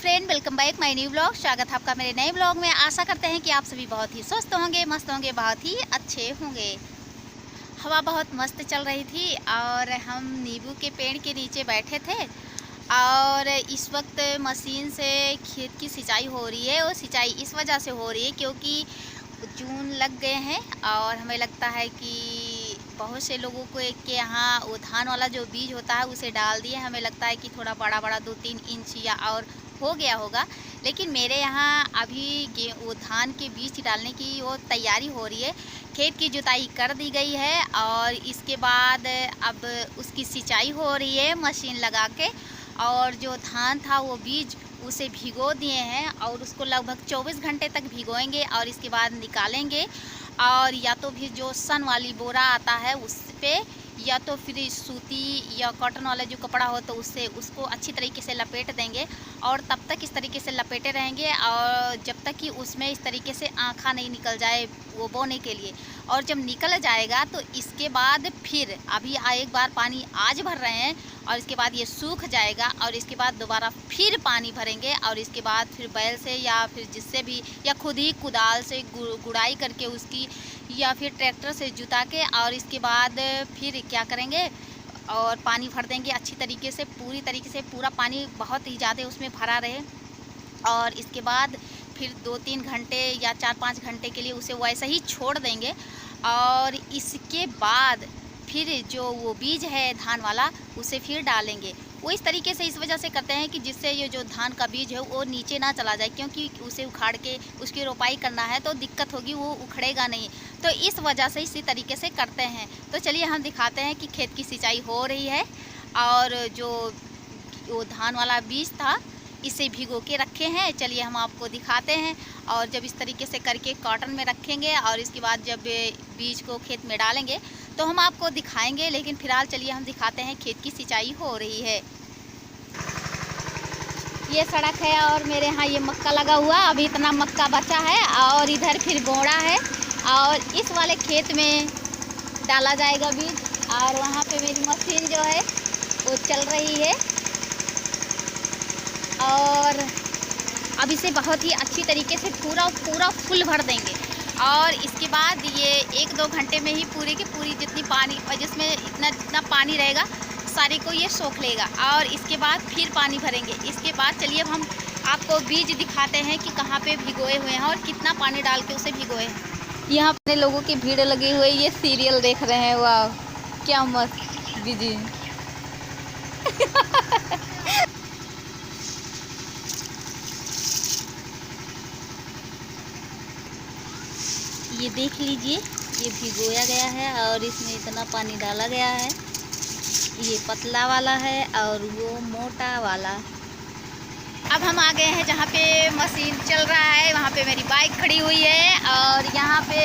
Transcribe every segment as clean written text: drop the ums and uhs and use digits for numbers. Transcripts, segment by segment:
Friend, welcome back my new blog. स्वागत है आपका मेरे नए ब्लॉग में। आशा करते हैं कि आप सभी बहुत ही स्वस्थ होंगे, मस्त होंगे, बहुत ही अच्छे होंगे। हवा बहुत मस्त चल रही थी और हम नींबू के पेड़ के नीचे बैठे थे और इस वक्त मशीन से खेत की सिंचाई हो रही है। और सिंचाई इस वजह से हो रही है क्योंकि जून लग गए हैं और हमें लगता है कि बहुत से लोगों को के यहाँ वो धान वाला जो बीज होता है उसे डाल दिए। हमें लगता है कि थोड़ा बड़ा बड़ा 2-3 इंच या और हो गया होगा, लेकिन मेरे यहाँ अभी वो धान के बीज डालने की वो तैयारी हो रही है। खेत की जुताई कर दी गई है और इसके बाद अब उसकी सिंचाई हो रही है मशीन लगा के। और जो धान था वो बीज उसे भिगो दिए हैं और उसको लगभग 24 घंटे तक भिगोएंगे और इसके बाद निकालेंगे। और या तो फिर जो सन वाली बोरा आता है उस पे या तो फिर सूती या कॉटन वाला जो कपड़ा हो तो उससे उसको अच्छी तरीके से लपेट देंगे और तब तक इस तरीके से लपेटे रहेंगे और जब तक कि उसमें इस तरीके से आँखा नहीं निकल जाए वो बोने के लिए। और जब निकल जाएगा तो इसके बाद फिर अभी एक बार पानी आज भर रहे हैं और इसके बाद ये सूख जाएगा और इसके बाद दोबारा फिर पानी भरेंगे और इसके बाद फिर बैल से या फिर जिससे भी या खुद ही कुदाल से गुड़ाई करके उसकी या फिर ट्रैक्टर से जुता के और इसके बाद फिर क्या करेंगे और पानी भर देंगे अच्छी तरीके से, पूरी तरीके से पूरा पानी बहुत ही ज़्यादा उसमें भरा रहे। और इसके बाद फिर 2-3 घंटे या 4-5 घंटे के लिए उसे वैसे ही छोड़ देंगे। और इसके बाद फिर जो वो बीज है धान वाला उसे फिर डालेंगे। वो इस तरीके से इस वजह से करते हैं कि जिससे ये जो धान का बीज है वो नीचे ना चला जाए, क्योंकि उसे उखाड़ के उसकी रोपाई करना है तो दिक्कत होगी, वो उखड़ेगा नहीं। तो इस वजह से इसी तरीके से करते हैं। तो चलिए हम दिखाते हैं कि खेत की सिंचाई हो रही है और जो वो धान वाला बीज था इसे भिगो के रखे हैं। चलिए हम आपको दिखाते हैं। और जब इस तरीके से करके कॉटन में रखेंगे और इसके बाद जब बीज को खेत में डालेंगे तो हम आपको दिखाएंगे, लेकिन फिलहाल चलिए हम दिखाते हैं खेत की सिंचाई हो रही है। ये सड़क है और मेरे यहाँ ये मक्का लगा हुआ, अभी इतना मक्का बचा है और इधर फिर बोड़ा है और इस वाले खेत में डाला जाएगा बीज। और वहाँ पे मेरी मशीन जो है वो चल रही है और अब इसे बहुत ही अच्छी तरीके से पूरा फुल भर देंगे और इसके बाद ये 1-2 घंटे में ही पूरी की पूरी जितनी पानी जिसमें जितना पानी रहेगा सारे को ये सोख लेगा और इसके बाद फिर पानी भरेंगे। इसके बाद चलिए अब हम आपको बीज दिखाते हैं कि कहाँ पे भिगोए हुए हैं और कितना पानी डाल के उसे भिगोए हैं। यहाँ अपने लोगों की भीड़ लगी हुई, ये सीरियल देख रहे हैं। वाह क्या मस्त बीजी। ये देख लीजिए, ये भिगोया गया है और इसमें इतना पानी डाला गया है। ये पतला वाला है और वो मोटा वाला। अब हम आ गए हैं जहाँ पे मशीन चल रहा है, वहाँ पे मेरी बाइक खड़ी हुई है और यहाँ पे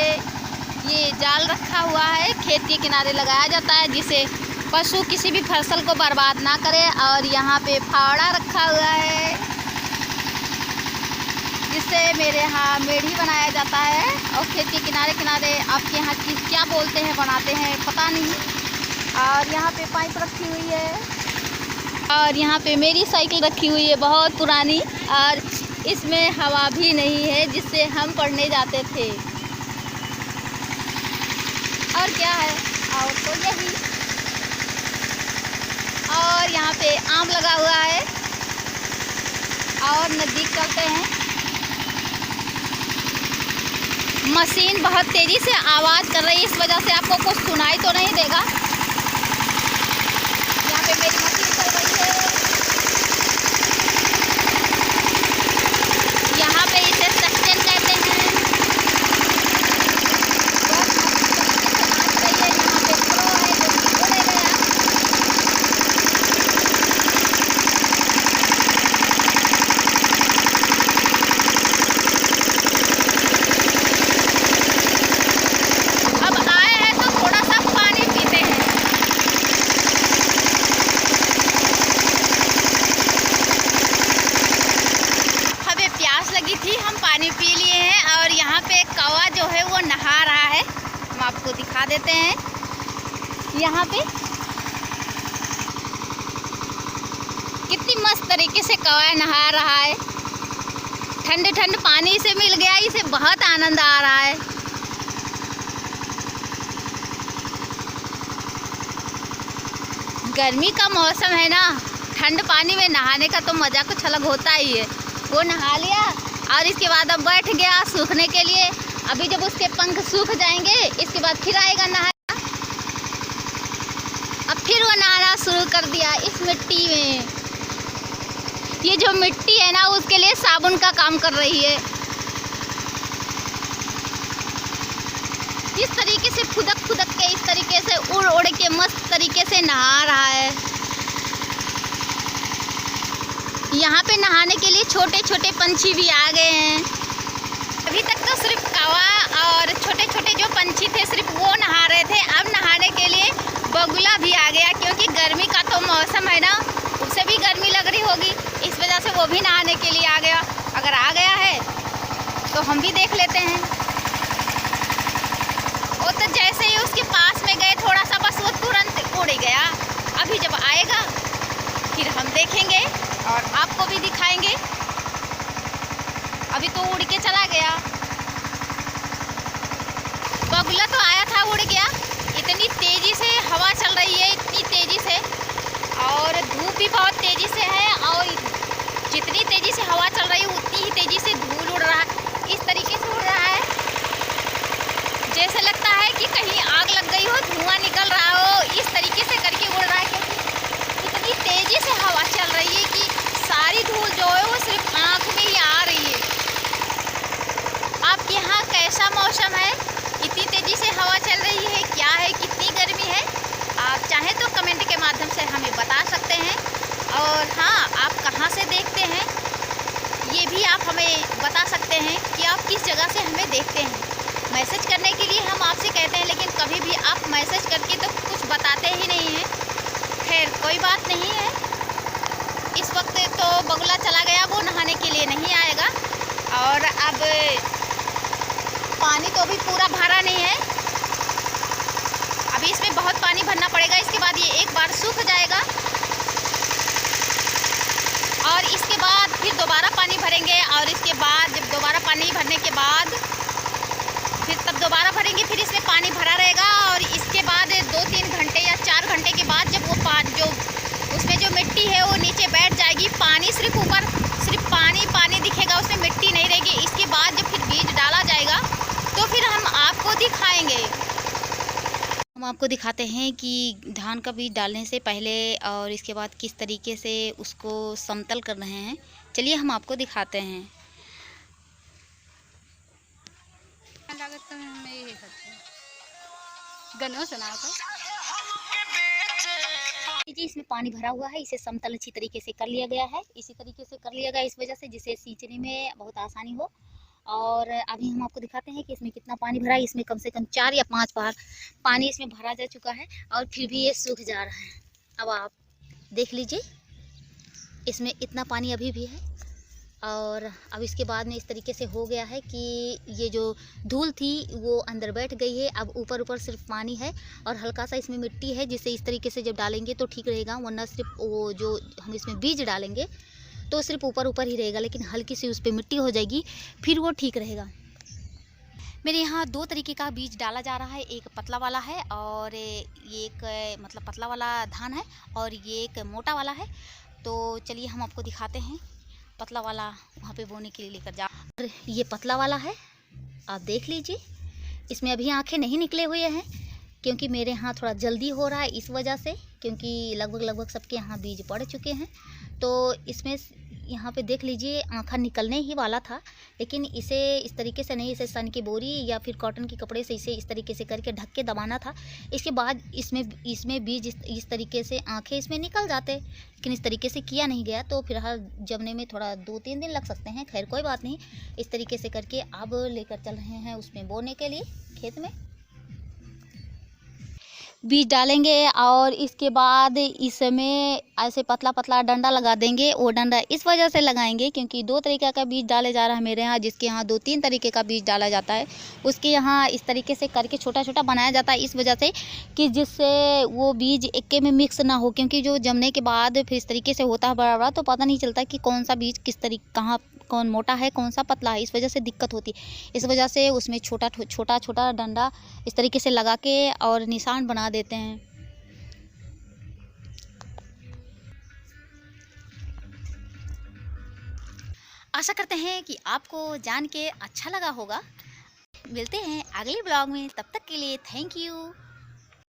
ये जाल रखा हुआ है, खेत के किनारे लगाया जाता है जिसे पशु किसी भी फसल को बर्बाद ना करे। और यहाँ पे फावड़ा रखा हुआ है जिससे मेरे यहाँ मेढ़ी बनाया जाता है। और खेत के किनारे किनारे आपके यहाँ क्या बोलते हैं, बनाते हैं पता नहीं। और यहाँ पे पाइप रखी हुई है और यहाँ पे मेरी साइकिल रखी हुई है बहुत पुरानी और इसमें हवा भी नहीं है जिससे हम पढ़ने जाते थे। और क्या है और तो यही। और यहाँ पे आम लगा हुआ है और नज़दीक चलते हैं। मशीन बहुत तेज़ी से आवाज़ कर रही है, इस वजह से आपको कुछ सुनाई तो नहीं देगा। यहाँ पे मेरी मशीन चल रही है, यहाँ पे इसे सेक्शन कहते हैं। बहुत अच्छी तरीके से नाच रही है। यहाँ पे प्रो है जो कि बोले गया। अब आए हैं तो थोड़ा सा पानी पीते हैं। हमें प्यास लगी थी, हम पानी पी लिए हैं और यहाँ पे कौवा जो है वो नहा रहा है। हम आपको दिखा देते हैं। यहाँ पे कितनी मस्त तरीके से कौवा नहा रहा है। ठंडे ठंडे पानी से मिल गया, इसे बहुत आनंद आ रहा है। गर्मी का मौसम है ना, ठंड पानी में नहाने का तो मज़ा कुछ अलग होता ही है। वो नहा लिया और इसके बाद अब बैठ गया सूखने के लिए। अभी जब उसके पंख सूख जाएंगे इसके बाद फिर आएगा नहाना। अब फिर वो नहाना शुरू कर दिया इस मिट्टी में। ये जो मिट्टी है ना उसके लिए साबुन का काम कर रही है। इस तरीके से फुदक फुदक के, इस तरीके से उड़ उड़ के मस्त तरीके से नहा रहा है। यहाँ पे नहाने के लिए छोटे छोटे पंछी भी आ गए हैं। अभी तक तो सिर्फ कौवा और छोटे छोटे जो पंछी थे सिर्फ वो नहा रहे थे। अब नहाने के लिए बगुला भी आ गया, क्योंकि गर्मी का तो मौसम है ना, उसे भी गर्मी लग रही होगी, इस वजह से वो भी नहाने के लिए आ गया। अगर आ गया है तो हम भी देख लेते हैं। वो तो जैसे ही उसके पास में गए थोड़ा सा, बस वो तुरंत उड़ गया। अभी जब आएगा फिर हम देखेंगे और आपको भी दिखाएंगे। अभी तो उड़ के चला गया। बगुला तो आया था, उड़ गया। इतनी तेज़ी से हवा चल रही है, इतनी तेज़ी से, और धूप भी बहुत तेज़ी से है। और जितनी तेज़ी से हवा चल रही है उतनी ही तेज़ी से धूल उड़ रहा है। इस तरीके से उड़ रहा है जैसे लगता है कि कहीं आग लग गई हो, धुआं निकल रहा हो। इस तरीके से करके उड़ रहा है, क्योंकि इतनी तेज़ी से हवा चल रही है कि सारी धूल जो है वो सिर्फ आँख में ही आ रही है। आपके यहाँ कैसा मौसम है? इतनी तेज़ी से हवा चल रही है, क्या है, कितनी गर्मी है? आप चाहें तो कमेंट के माध्यम से हमें बता सकते हैं। और हाँ, आप कहाँ से देखते हैं ये भी आप हमें बता सकते हैं कि आप किस जगह से हमें देखते हैं। मैसेज करने के लिए हम आपसे कहते हैं, लेकिन कभी भी आप मैसेज करके तो कुछ बताते ही नहीं हैं। खैर कोई बात नहीं है। इस वक्त तो बगुला चला गया, वो नहाने के लिए नहीं आएगा। और अब पानी तो अभी पूरा भरा नहीं है, अभी इसमें बहुत पानी भरना पड़ेगा। इसके बाद ये एक बार सूख जाएगा और इसके बाद फिर दोबारा पानी भरेंगे। और इसके बाद जब दोबारा पानी भरने के बाद फिर तब दोबारा भरेंगे, फिर इसमें पानी भरा रहेगा। और इसके बाद 2-3 घंटे या 4 घंटे के बाद जब वो जो उसमें जो मिट्टी है वो नीचे बैठ जाएगी, पानी सिर्फ ऊपर सिर्फ पानी पानी दिखेगा, उसमें मिट्टी नहीं रहेगी। इसके बाद जब फिर बीज डाला जाएगा तो फिर हम आपको दिखाएंगे। हम आपको दिखाते हैं कि धान का बीज डालने से पहले और इसके बाद किस तरीके से उसको समतल कर रहे हैं। चलिए हम आपको दिखाते हैं। जी, इसमें पानी भरा हुआ है, इसे समतल अच्छी तरीके से कर लिया गया है। इसी तरीके से कर लिया गया इस वजह से जिसे सींचने में बहुत आसानी हो। और अभी हम आपको दिखाते हैं कि इसमें कितना पानी भरा है। इसमें कम से कम 4 या 5 बार पानी इसमें भरा जा चुका है और फिर भी ये सूख जा रहा है। अब आप देख लीजिए, इसमें इतना पानी अभी भी है। और अब इसके बाद में इस तरीके से हो गया है कि ये जो धूल थी वो अंदर बैठ गई है। अब ऊपर ऊपर सिर्फ पानी है और हल्का सा इसमें मिट्टी है, जिसे इस तरीके से जब डालेंगे तो ठीक रहेगा। वरना सिर्फ वो जो हम इसमें बीज डालेंगे तो सिर्फ ऊपर ऊपर ही रहेगा, लेकिन हल्की सी उस पर मिट्टी हो जाएगी, फिर वो ठीक रहेगा। मेरे यहाँ 2 तरीके का बीज डाला जा रहा है। एक पतला वाला है और ये एक मतलब पतला वाला धान है और ये एक मोटा वाला है। तो चलिए हम आपको दिखाते हैं। पतला वाला वहाँ पे बोने के लिए लेकर जा। और ये पतला वाला है, आप देख लीजिए। इसमें अभी आँखें नहीं निकले हुए हैं, क्योंकि मेरे यहाँ थोड़ा जल्दी हो रहा है इस वजह से, क्योंकि लगभग सबके यहाँ बीज पड़ चुके हैं। तो इसमें यहाँ पे देख लीजिए आँखा निकलने ही वाला था, लेकिन इसे इस तरीके से नहीं, इसे सन की बोरी या फिर कॉटन के कपड़े से इसे इस तरीके से करके ढक के दबाना था। इसके बाद इसमें बीज इस तरीके से आँखें इसमें निकल जाते, लेकिन इस तरीके से किया नहीं गया। तो फिलहाल जमने में थोड़ा 2-3 दिन लग सकते हैं। खैर कोई बात नहीं, इस तरीके से करके अब लेकर चल रहे हैं उसमें बोने के लिए खेत में। बीज डालेंगे और इसके बाद इसमें ऐसे पतला पतला डंडा लगा देंगे। वो डंडा इस वजह से लगाएंगे क्योंकि 2 तरीके का बीज डाले जा रहा है मेरे यहाँ, जिसके यहाँ 2-3 तरीके का बीज डाला जाता है। उसके यहाँ इस तरीके से करके छोटा छोटा बनाया जाता है, इस वजह से कि जिससे वो बीज एक में मिक्स ना हो, क्योंकि जो जमने के बाद फिर इस तरीके से होता है बड़ा बड़ा, तो पता नहीं चलता कि कौन सा बीज किस तरीके कहाँ कौन मोटा है कौन सा पतला है, इस वजह से दिक्कत होती है। इस वजह से उसमें छोटा छोटा डंडा इस तरीके से लगा के और निशान बना देते हैं। आशा करते हैं कि आपको जान के अच्छा लगा होगा। मिलते हैं अगले ब्लॉग में, तब तक के लिए थैंक यू।